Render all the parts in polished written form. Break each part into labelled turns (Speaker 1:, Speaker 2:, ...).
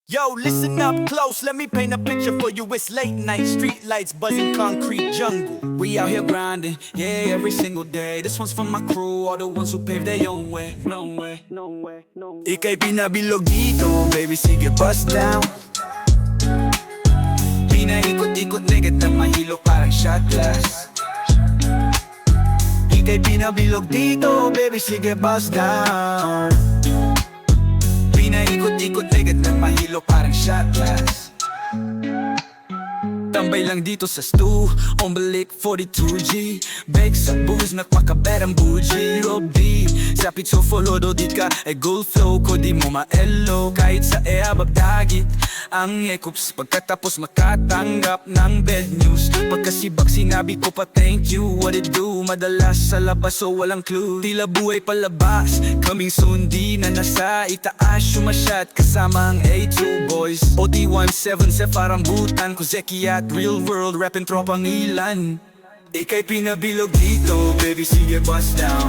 Speaker 1: Yo, listen up close, let me paint a picture for you. It's late night, street lights buzzing, concrete jungle. We out here grinding, yeah, every single day. This one's for my crew, all the ones who paved their own way. Ika'y pinabilog dito, baby, sige bust down. Pinaikot-ikot, nigga, na mahilo parang shot glass. Ika'y pinabilog dito, baby, sige bust down. Pinaikot-ikot, nigga, na mahilo parang shot glass. Tambay lang dito sa stew, ombalik 42G. Bake sa booze, nagpakaberang bougie. Rob deep, sa pizzo follow di ka ay gold flow ko di mo maelo. Kahit sa eabab dagit ang ekups, pagkatapos makatanggap ng bad news. Pagkasibak sinabi ko pa thank you, what it do? Madalas sa labas so walang clue, tila buhay palabas. Coming soon di na nasa itaas, sumasyat kasama ang A2 boys. OT17 sa farambutan, Kozeki at real world rapping tropang ilan. Ika'y pinabilog dito, baby, sige bust down.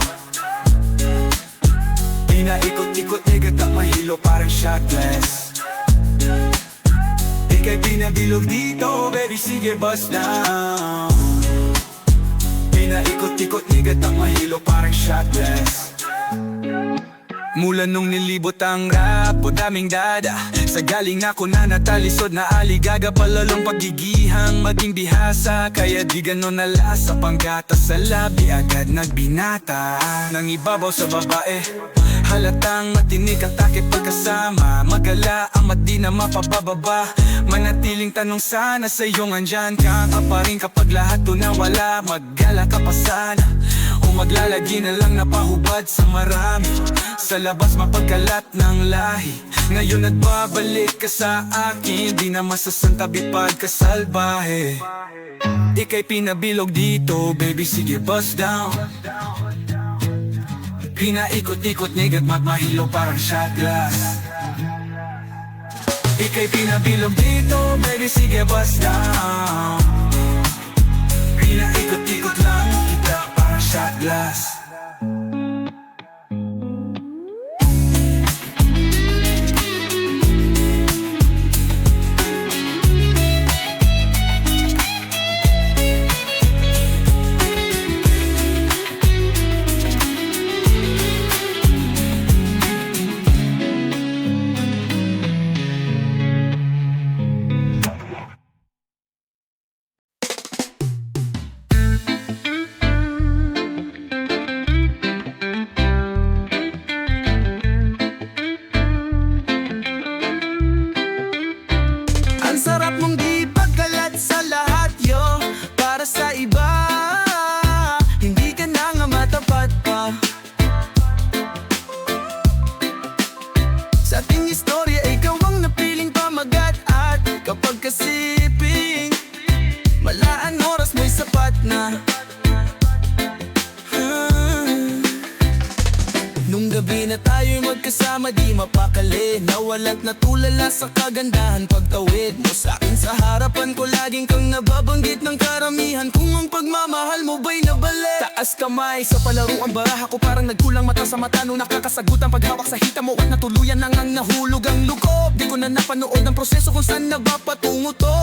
Speaker 1: Pinaikot-ikot, nigga, tak mahilo parang shot glass. Ika'y pinabilog dito, baby, sige bust down. Pinaikot-ikot, nigga, tak mahilo parang shot glass. Mula nung nilibot ang rap, o daming dada. Sa galing ako na natalisod na aligaga, palalong pagigihang maging bihasa. Kaya di ganon nalasa, panggatas sa labi agad nagbinata. Nang ibabaw sa babae, halatang matinik ang takip pagkasama. Magala ang di na mapabababa. Manatiling tanong sana sa iyong andyan ka pa rin kapag lahat to nawala. Maggala ka pa sana, o maglalagi na lang napahubad sa marami. Sa labas mapagkalat ng lahi, ngayon at babalik ka sa akin. Di na masasantabi pagkasalbahe. Ika'y pinabilog dito, baby, sige bust down. Pinaikot-ikot, nigga, magmahilo parang shot glass. Ika'y pinabilog dito, baby, sige bust down. Pinaikot-ikot lang kita parang shot glass.
Speaker 2: Sarap mong di pagkalat sa lahat, yo. Para sa iba, hindi ka na nga matapat pa. Sa ating istorya, ikaw ang napiling pamagat. At kapag kasiping, malaan oras mo'y sapat na. Nung gabi na tayo'y magkasama, di mapakali. Nawalat na tulala sa kagandahan pagtawid mo sa'kin. Sa harapan ko laging kang nababanggit ng karamihan. Kung ang pagmamahal mo ba'y nabalik. Taas kamay sa palaruang baraha ko, parang nagkulang mata sa mata nung nakakasagutan paghawak sa hita mo. At natuluyan nang ang nahulog ang loob. Di ko na napanood ng proseso kung saan na ba patungo to.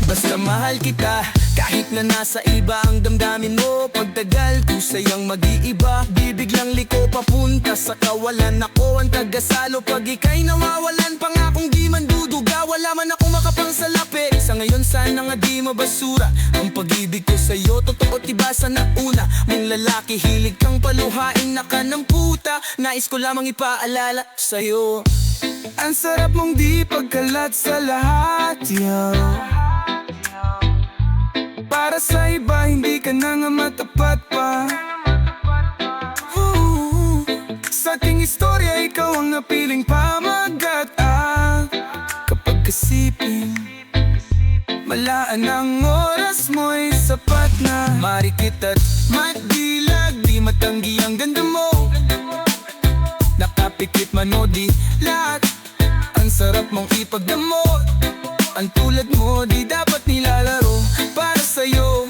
Speaker 2: Basta mahal kita, kahit na nasa iba ang damdamin mo. Pagtagal kusayang mag-iiba, bibiglang liko papunta sa kawalan. Ako ang tagasalo pag ika'y nawawalan. Pangakong di man duduga, wala man akong makapang salapi. Sa ngayon sana nga di mabasura ang pag-ibig ko sa'yo, totoo tiba sa nauna mong lalaki. Hilig kang paluhain na ka ng puta, nais ko lamang ipaalala sa'yo. Ang sarap mong di pagkalat sa lahat, yo. Para sa iba, hindi ka na nga matapat pa. Sa ating istorya, ikaw ang napiling pamagat. Kapag kasiping, malaan ang oras mo'y sapat na. Marikit at madilag, di matanggi ang ganda mo. Nakapikit man o di lahat, ang sarap mong ipagdamot. Ang tulad mo di dapat nilalaro. Para sa'yo,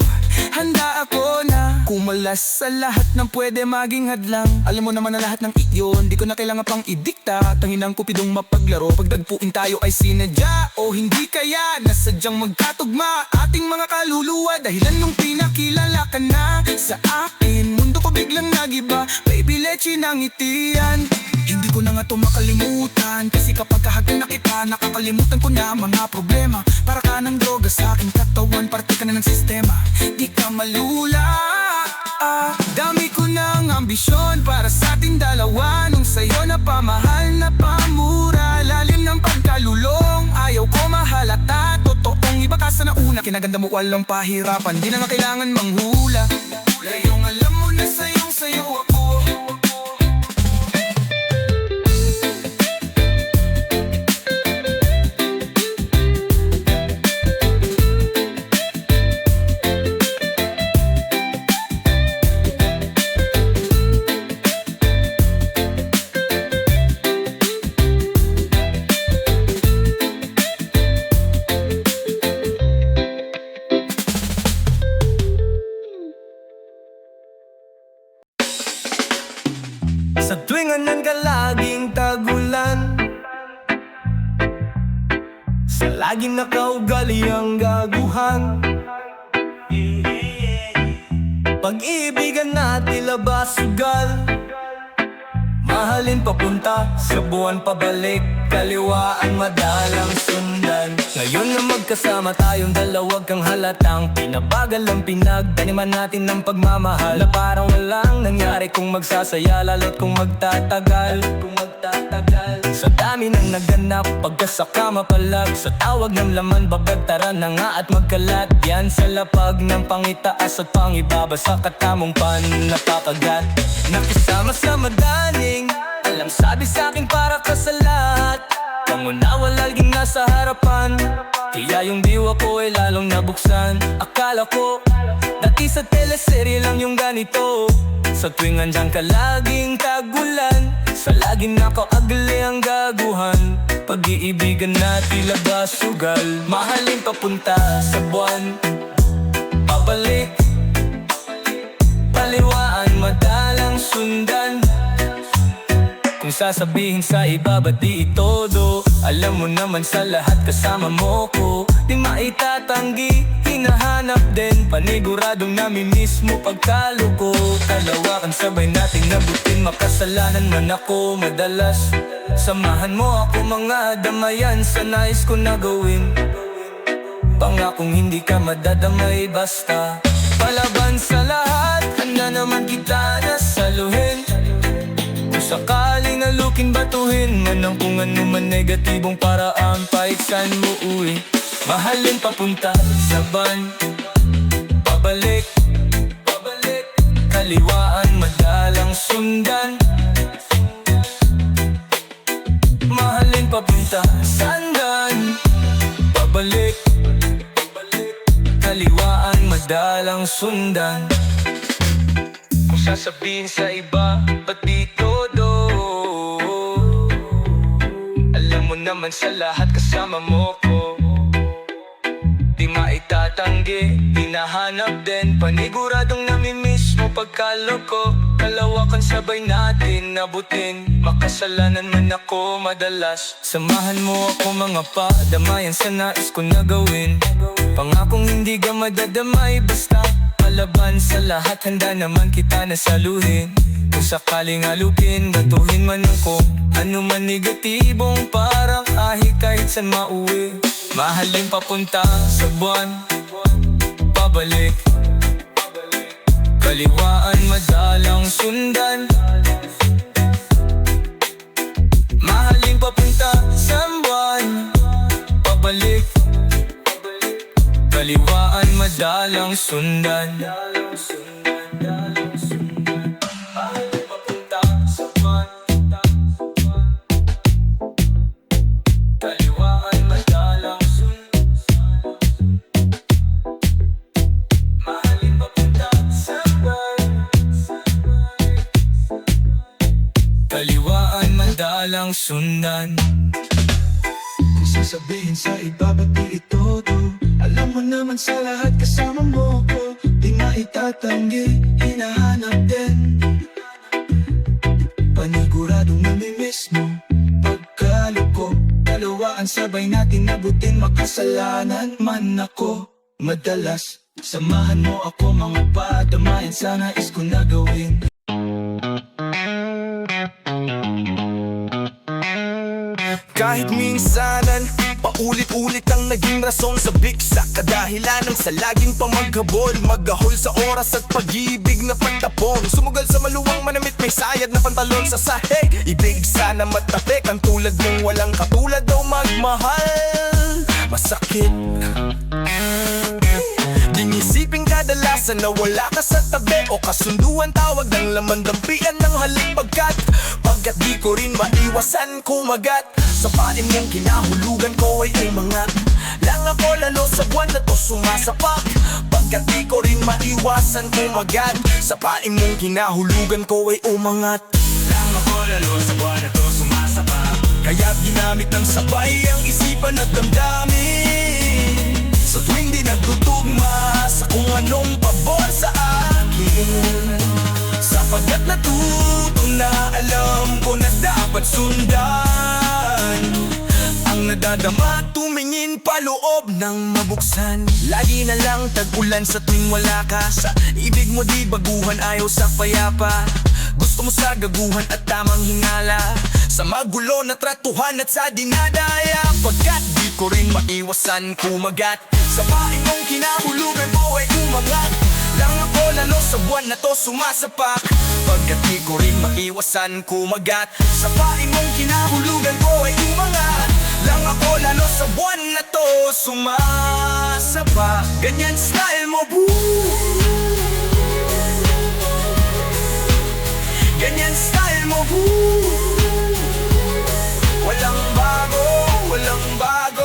Speaker 2: handa ako na Kumalas sa lahat ng pwede maging hadlang. Alam mo naman na lahat ng iyon, di ko na kailangan pang idikta. Tanginang kupidong mapaglaro, pagdagpuin tayo ay sinadya. O hindi kaya nasadyang magkatugma ating mga kaluluwa. Dahilan nung pinakilala ka na sa akin, mundo ko biglang nagiba. Baby, leche ng itian. Hindi ko na nga to makalimutan, kasi kapag kahagdan na kita, nakakalimutan ko na mga problema. Para ka ng droga sa aking katawan, parte ka na ng sistema. Di ka malula. Dami ko ng ambisyon para sa ating dalawa. Nung sa'yo na pamahal na pamura, lalim ng pagkalulong, ayaw ko mahalata. Totoong iba ka sa nauna, kinaganda mo walang pahirapan, di na nga kailangan manghula. Layong alam mo na sayo ako. Sa tuwing anan ka laging tagulan, sa laging nakaugali ang gaguhan. Pag-ibigan na tila basugal, mahalin papunta sa buwan pabalik, kaliwaan madalang sundan. Ngayon na magkasama tayong dalawa, kang halatang pinabagal ang pinagtaniman natin ng pagmamahal, na parang walang nangyari kung magsasaya, lalo't kung magtatagal. Sa dami ng naganap, pagkasaka mapalag, sa tawag ng laman babagtara na nga at magkalat. Yan sa lapag ng pangitaas at pangibaba, sa katamong napakagat. Nakisama sa madaling, alam sabi sa'kin para ka sa lahat. Pangunawa laging nasa harapan, kaya yung diwa ko ay lalong nabuksan. Akala ko dati sa teleserye lang yung ganito, sa tuwing andyan ka laging tagulan, sa laging nakaagali ang gaguhan. Pag-iibigan na tila basugal, mahalin papunta sa buwan pabalik, kaliwaan madalang sundan. Kung sasabihin sa iba ba't di itodo, alam mo naman sa lahat kasama mo ko. Di maitatanggi, hinahanap din, paniguradong namimiss mo pagkaloko. Kalawakan sabay nating nabutin, makasalanan man ako madalas. Samahan mo ako mga damayan sa nais ko na gawin. Pangakong hindi ka madadamay basta. Palaban sa lahat, handa naman kita na saluhin. Kung sakaling alukin, batuhin man ang kung ano man negatibong paraan, paiksan mo uwi. Mahalin papunta sa ban pabalik, kaliwaan madalang sundan. Mahalin papunta sandan pabalik, kaliwaan madalang sundan. Kung sasabihin sa iba ba't di todo, alam mo naman sa lahat kasama mo ko. Di maitatanggi, hinahanap din, paniguradong namimiss mo pagkaloko. Kalawakan sabay natin nabutin, makasalanan man ako madalas. Samahan mo ako mga padamayan sa nais ko na gawin. Pangakong hindi ka madadamay basta. Palaban sa lahat, handa naman kita na saluhin. Kung sakaling alukin, batuhin man ako, ano man negatibong parang ahi kahit saan mauwi. Mahalin papunta sa buwan pabalik, kaliwaan madalang sundan. Mahalin papunta sa buwan pabalik, kaliwaan madalang sundan. Mahalin papunta sa buwan, kaliwaan madalang sundan. Mahalin papunta sa buwan, kaliwaan madalang sundan.
Speaker 1: Kung sasabihin sa iba ba't di itodo, alam mo naman sa lahat kasama mo ko. Di maitatanggi, hinahanap din. Paniguradong namimiss mo pagkaliko. Dalawa ang sabay natin nabutin, makasalanan man ako. Madalas, samahan mo ako mga padamayan sa nais ko na gawin.
Speaker 2: Kahit minsanan, paulit-ulit ang naging rason sa biksa. Kadahilanan sa laging pamaghabol, maghahol sa oras at pag-ibig na pagtapon. Sumugal sa maluwang manamit, may sayad na pantalon sa sahig. Ibig sana matapik, ang tulad mong walang katulad daw magmahal. Masakit Dinisiping kadalasan na wala ka sa tabi, o kasunduan tawag ng lamandampian ng halik pagkat di ko rin maiwasan kumagat. Sa pain mong kinahulugan ko ay umangat. Lang ako lalo sa buwan na to sumasapak, pagkat di ko rin maiwasan kumagat. Sa pain mong kinahulugan ko ay umangat.
Speaker 1: Lang ako lalo sa buwan na to sumasapak,
Speaker 2: Kaya ginamit ng sabay ang isipan at damdamin. Sa tuwing di nagtutugma sa kung anong pabor sa akin, sapagkat natuto na alam ko na dapat sundan. Ang nadadama tumingin paloob ng mabuksan. Lagi na lang tag-ulan sa tuwing wala ka. Sa ibig mo di baguhan, ayaw sa payapa. Gusto mo sa gaguhan at tamang hingala, sa magulo na tratuhan at sa dinadaya. Pagkat di ko rin maiwasan kumagat. Sa paing mong kinahulugan ko ay umangat. Lang ako lalo sa buwan na to sumasapak, pagkat di ko rin maiwasan kumagat. Sa paing mong kinahulugan ko ay umangat. Lang ako lalo sa buwan na to sumasapak. Ganyan style mo, boo. Ganyan style mo, boo. Walang bago, walang bago.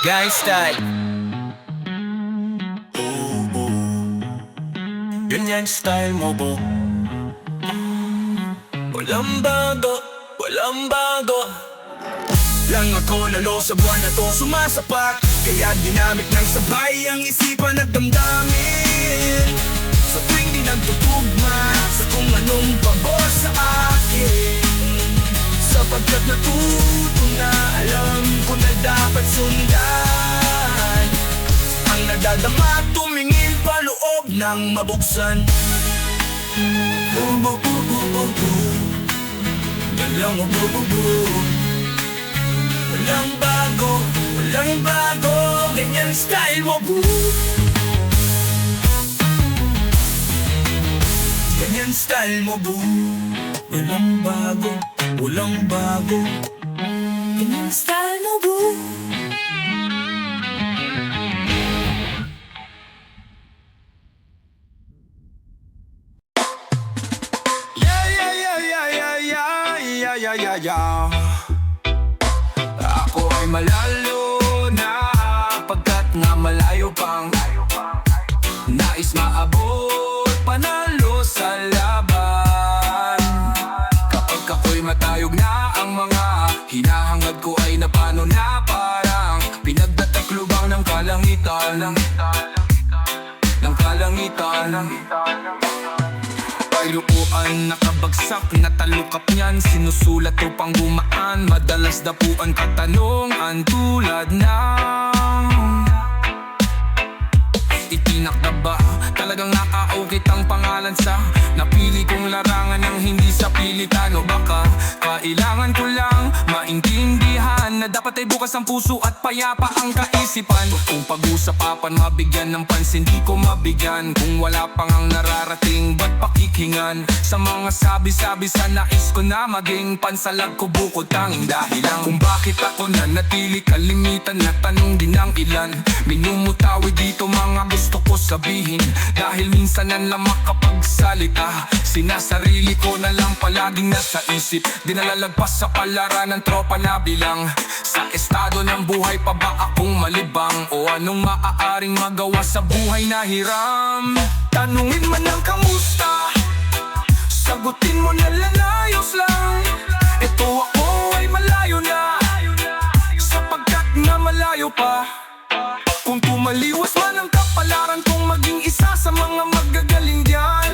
Speaker 2: Gang style. Ganyan style mo, bo. Walang bago, walang bago. Lang ako lalo sa buwan na to sumasapak, kaya dinamit ng sabay ang isipan at damdamin. Sa tuwing di nagtutugma sa kung anong pabor sa akin, sapagkat natuto na alam ko na dapat sundan. Ang nadadama tumingin paloob ng mabuksan. Walang bago, walang bago. Ganyan style mo, boo. Ganyan style mo, boo. Walang bago, walang bago. Ganyan style mo, boo. Yeah. Ako ay malalo na, pagkat nga malayo pang nais maabot, panalo sa laban. Kapag ako'y matayog na, ang mga hinahangad ko ay napano na. Parang pinagdataklubang ng kalangitan, ng kalangitan. Pailupuan, nakabagsak na talukap niyan, sinusulat ko pang gumaan. Madalas dapuan katanungan tulad ng itinak na ba? Talagang nakaukit ang pangalan sa napili kong larangan ng hindi sa pilitan. O baka kailangan ko lang maintindihan na dapat ay bukas ang puso at payapa ang kaisipan. Kung pag-usapapan mabigyan ng pansin, di ko mabigyan. Kung wala pang ang nararating, ba't pakikita?
Speaker 1: pakinggan. Sa mga sabi-sabi sa nais ko na maging pansalag ko bukod tanging dahilan kung bakit ako nanatili kalimitan na tanong din ng ilan. Minumutawi dito mga gusto ko sabihin, dahil minsan na lang makapagsalita. Sinasarili ko na lang palaging nasa isip, di nalalagpas sa palaran ng tropa na bilang. Sa estado ng buhay pa ba akong malibang, o anong maaaring magawa sa buhay na hiram? Tanungin man ang kamusta, sagutin mo na lang ayos lang. Ito ako ay malayo na, sapagkat nga malayo pa. Kung tumaliwas man ang kapalaran kong maging isa sa mga magagaling diyan,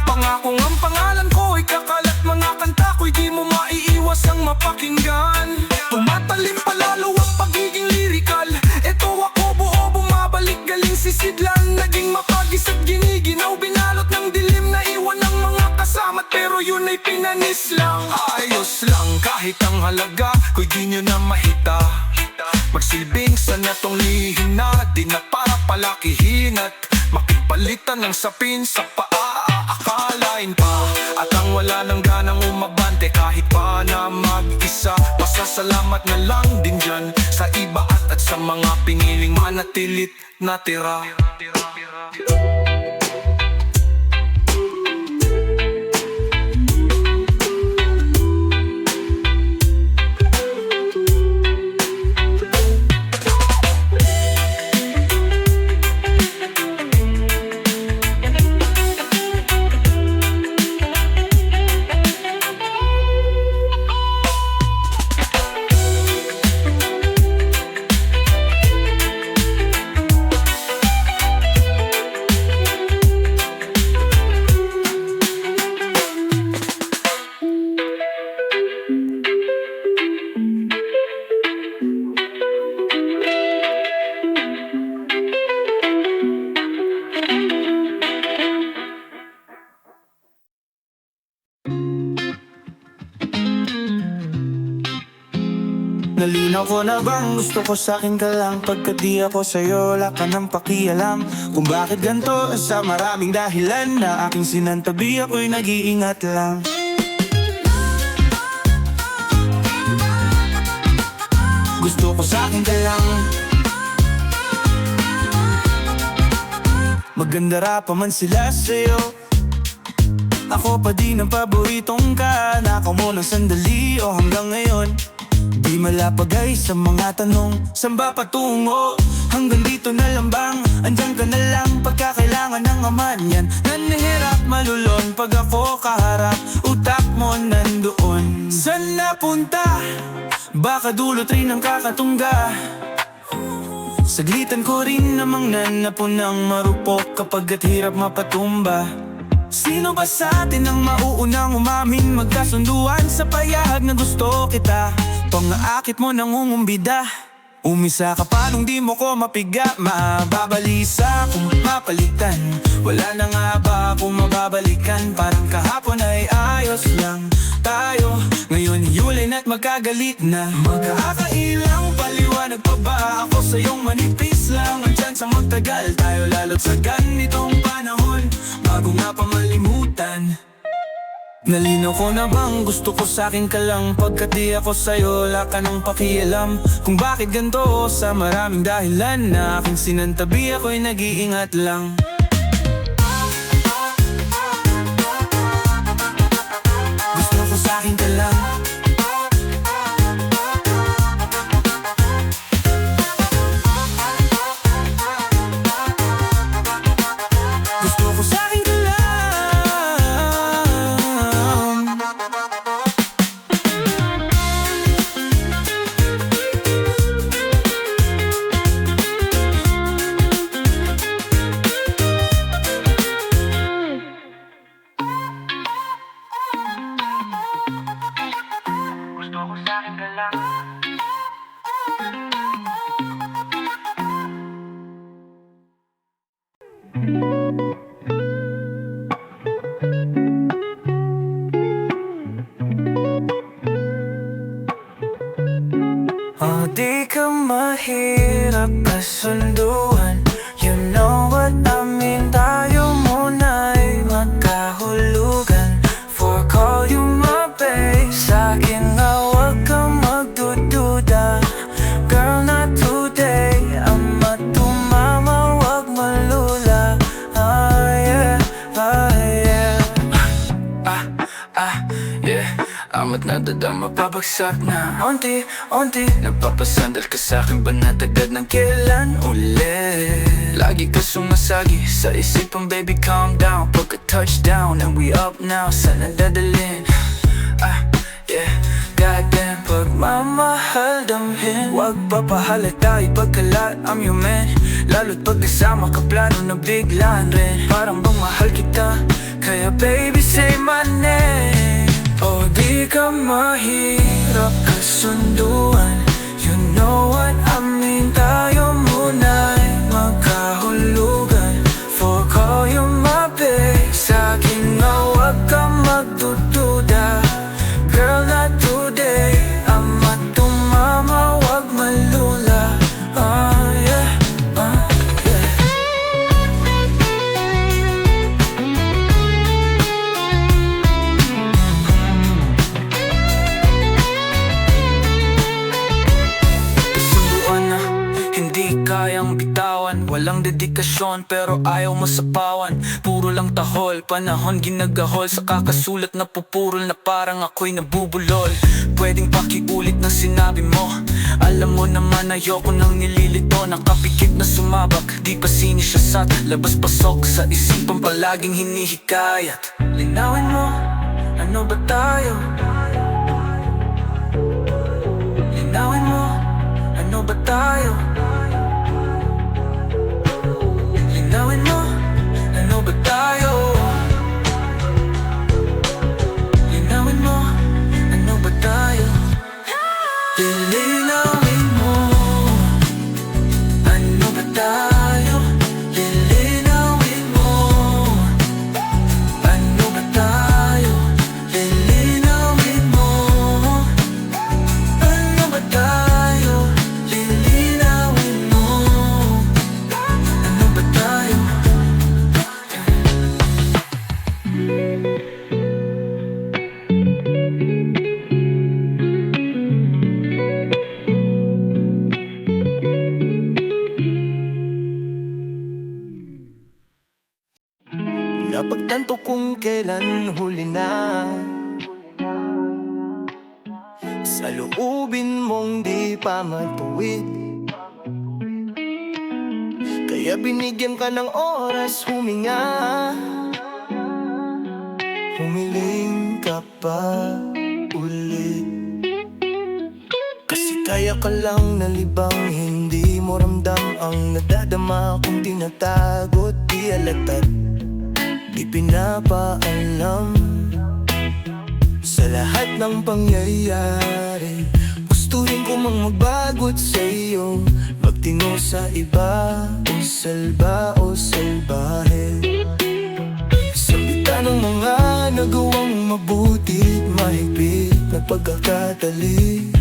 Speaker 1: pangako ang pangalan ko ay kakalat, mga kanta ko'y di mo maiiwas ang mapakinggan. Tumatalim palalo ang pagiging lirikal, ito ako buo bumabalik galing sisidlan. Naging mapagis at giniginaw, binalot ng dilim na iwan ng mga kasama, pero yun ay pinanis lang. Ayos lang kahit ang halaga ko'y di nyo na mahita. Magsilbing sa natong lihim na di na para palakihin at makipalitan ng sapin sa paaakalain pa. At ang wala ng ganang umabante kahit pa na mag-isa, pasasalamat na lang din dyan sa iba at sa mga piniling manatilit natira.
Speaker 2: Nalinaw ko na bang gusto ko sa'kin ka lang, pagkat di ako sa'yo wala ka nang pakialam. Kung bakit ganito sa maraming dahilan na aking sinantabi, ako'y nag-iingat lang. Gusto ko sa'kin ka lang, maganda ra pa man sila sa'yo. Ako pa din ang paboritong ka, nakaw mo ng sandali o hanggang ngayon. Di malapagay sa mga tanong, saan ba patungo? Hanggang dito na lang bang, andyan ka na lang pagkakailangan ng aman yan. Nanihirap malulon pag ako kaharap, utak mo nandoon. Saan napunta? Baka dulot rin ang kakatungga. Saglitan ko rin namang nanapon ng marupok kapag at hirap mapatumba. Sino ba sa atin ang mauunang umamin, magkasunduan sa payag na gusto kita? Pangaakit mo nang umumbida, umisa ka pa nung di mo ko mapiga. Mababalisa kung mapalitan, wala na nga ba kung mababalikan? Parang kahapon ay ayos lang tayo, ngayon yulin at magkagalit na. Magkakailang paliwanag pa ba ako sa iyong manipis lang? Andyan sa magtagal tayo lalo't sa ganitong panahon, bago nga pa malimutan. Nalinaw ko na bang gusto ko sa'kin ka lang, pagkat di ako sa'yo wala ka nang pakialam. Kung bakit ganito sa maraming dahilan na aking sinantabi, ako'y nag-iingat lang. Gusto ko sa'kin ka lang, gusto ko sa'kin ka lang. Gusto ko sa'kin ka lang. Oh, di ka mahirap kasunduan, you know what I mean. Tayo muna'y magkakasundo. at nadadama pabagsak na Unti-unti nagpapasandal ka sa'kin ba natagad ng kailan uli Lagi ka sumasagi sa isipang baby calm down Pagka touchdown and we up now saan nadadalhin Yeah, goddamn pagmamahal damhin Huwag papahalata ipagkalat I'm your man Lalo't pag kasama ka plano na biglaan rin Parang bang mahal kita Kaya baby say my name Oh di ka mahirap kasunduan You know what I mean Tayo muna'y magkahulugan For call you my babe Sa'kin na huwag ka magdududa Girl, not today Ama tumama, wag malula yeah. Kasunduan na, hindi kayang bitawan Walang dedikasyon pero ayaw masapawan Puro lang tahol, panahon ginagahol Sa kakasulat na pupurol na parang ako'y nabubulol Pwedeng pakiulit ng sinabi mo Alam mo naman ayoko nang nililito Nakapikit na sumabak, di pa sinisiyasat Labas-pasok sa isipan palaging hinihikayat Linawin mo, ano ba tayo? Linawin mo, ano ba tayo? Linawin mo, ano ba tayo? Linawin mo, ano ba tayo? Lilinawin mo, ano ba tayo? Lilinawin mo, ano ba tayo? Lilinawin mo, ano ba tayo? Lilinawin mo, ano ba tayo? Napagtanto kung kailan huli na Sa loobin mong di pa matuwid Kaya binigyan ka ng oras huminga Humiling ka pa ulit Kasi kaya ka lang nalibang Hindi mo ramdam ang nadadama Kung tinatago di alatad Di pinapaalam Sa lahat ng pangyayari Gustuhin ko mang magbago't sa'yo Magtino sa iba O salba o salbahe Sambitan ng mga nagawang mabuti't mahigpit na pagkakatali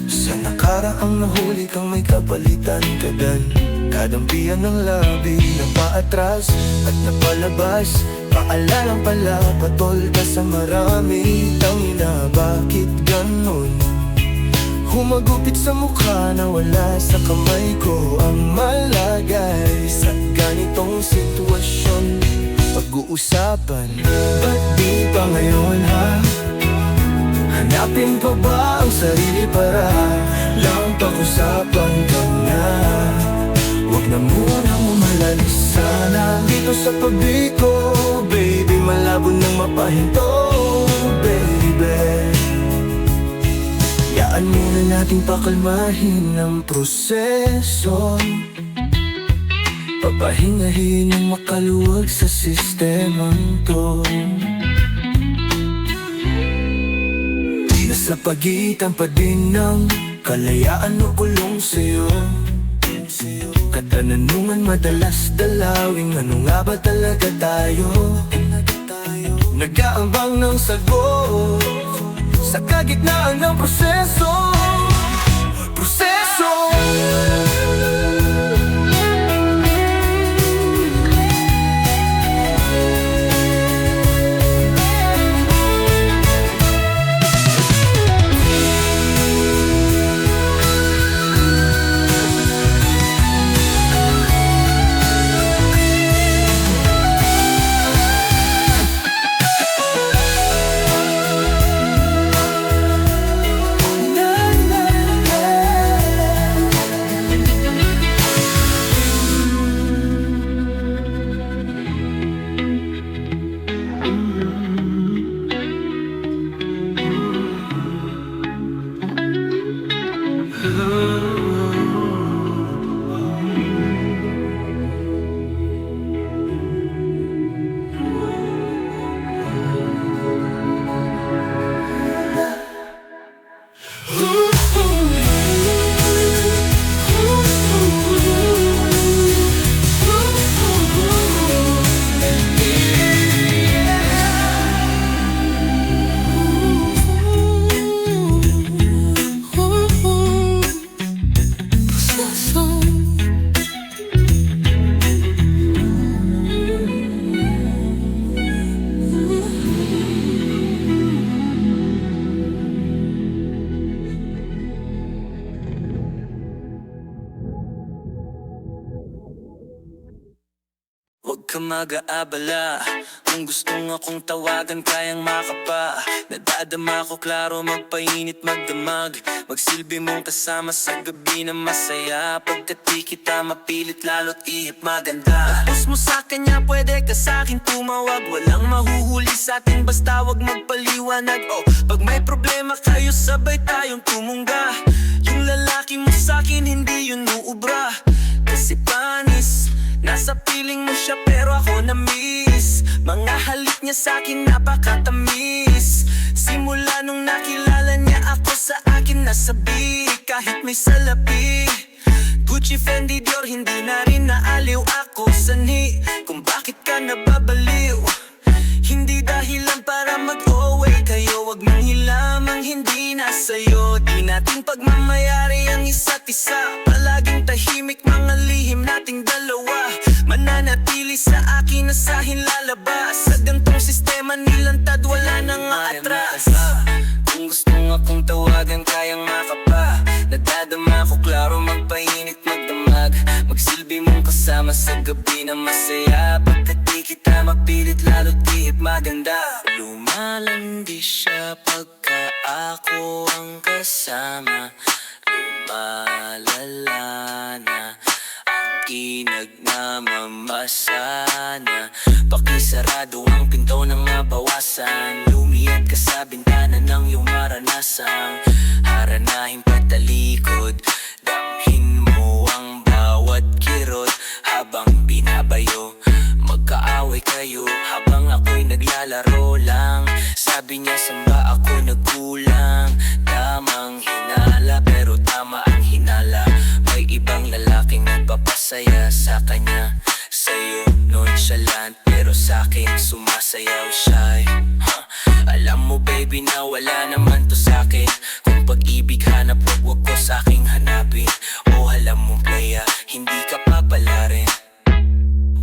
Speaker 2: Sa nakaraang nahuli kang may kapalitan kadan Kadampian ng labi na paatras at napalabas Paalalang pala patol ka sa marami Tangina bakit ganon? Humagupit sa mukha na wala sa kamay ko Ang malagay sa ganitong sitwasyon Pag-uusapan, ba't di pa ngayon ha? Hanapin pa ba ang sarili para lang pag-usapan ka na? Huwag na munang umalis sana dito sa tabi ko Baby, malabo nang mapahinto, baby Yaan muna nating pakalmahin ang proseso Papahingahin ang makaluwag sa sistemang to Nasa pagitan pa din ng kalayaan o kulong sa'yo Katanungan madalas dalawing ano nga ba talaga tayo? Nag-aambang ng sagot sa kagitnaan ng proseso mag-aabala. Kung gustong akong tawagan, kayang makapa. Nadadama ko klaro, magpainit, magdamag. Magsilbi mong kasama sa gabi na masaya. Pagkat di kita mapilit, lalo't ihip maganda. Tapos mo sa kanya, pwede ka sa'kin tumawag. Walang mahuhuli sa'tin, basta wag magpaliwanag. Oh, pag may problema kayo, sabay tayong tumungga. Yung lalaki mo sa'kin, hindi yun uubra. Kasi panis, nasa piling mo siya pero ako na-miss. Mga halik niya sa'kin napakatamis. Simula nung nakilala niya ako, sa akin nasabi. Kahit may salapi, Gucci, Fendi, Dior, hindi na rin naaliw ako sanhi kung bakit ka nababaliw. Hindi dahilan para mag-away kayo, wag mong hilamang hindi na sa'yo. Di natin pagmamayari ang isa't isa, palaging tahimik mga lihim nating dalawa. Mananatili sa akin, asahin lalabas. Sa gantong sistema nilantad, wala nang atras. Kung gusto akong tawagan, kayang makapa. Nadadama ko klaro, magpainit, magdamag. Magsilbi mong kasama sa gabi na masaya. Pagkat di kita mapilit, lalo't ihip maganda. Lumalandi siya pagka ako ang kasama. Lumalala na ang kinag na mamasana. Pakisarado ang pinto ng mabawasan. Lumiyad ka sa bintana ng iyong maranasang. Haranahin patalikod, damhin mo ang bawat kirot. Habang binabayo, magkaaway kayo habang ako'y naglalaro lang. Sabi niya saan ba ako nagkulang. Tamang hinala pero tama ang hinala. May ibang lalaking nagpapasaya sa kanya. Sa'yo nonchalant pero sa'kin sumasayaw siya. Alam mo baby na wala naman to sa'kin. Kung pag-ibig hanap, wag ko sa'king hanapin. O alam mo playa, hindi ka papalarin.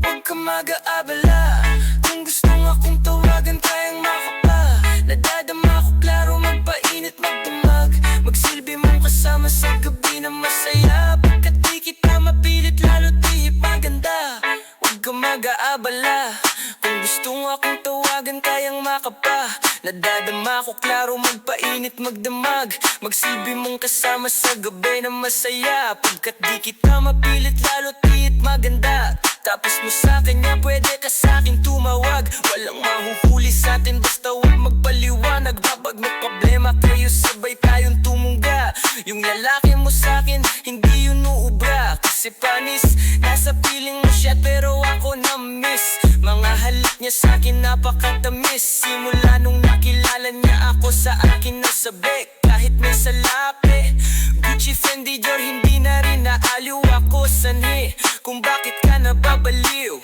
Speaker 2: Huwag ka mag-aabala. Kung gusto akong tawagan, kayang makapa. Nadadama ko klaro, magpainit, magdamag. Magsilbi mong kasama sa gabi na masaya. Pagkat di kita mapilit, lalo't ihip maganda. Huwag ka mag-aabala. Kung gusto akong tawagan, kayang makapa. Nadadama ko klaro, magpainit, magdamag. Magsilbi mong kasama sa gabi na masaya. Pagkat di kita mapilit, lalo't ihip maganda. Tapos mo sa kanya, pwede ka sa'kin tumawag. Walang mahuhuli sa'tin, basta huwag magpaliwanag. Habang may problema kayo, sabay tayong tumungga. Yung lalaki mo sa'kin, hindi yun uubra. Kasi panis, nasa piling mo siya pero ako na-miss. Mga halik niya sa'kin napakatamis. Simula nung nakilala niya ako, sa akin nasabik. Kahit may salapi, Gucci, Fendi, Dior, hindi na rin naaliw ako sanhi kung bakit ka nababaliw.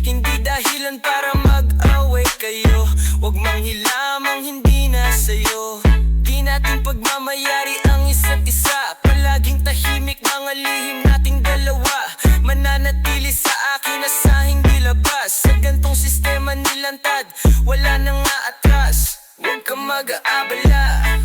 Speaker 2: Hindi dahilan para mag-away kayo, wag manghilamang hindi na sa'yo. Di natin pagmamayari ang isa't isa, palaging tahimik mga lihim nating dalawa. Mananatili sa akin, asahing dilabas. Sa gantong sistema nilantad, wala nang aatras. Huwag ka mag-aabala.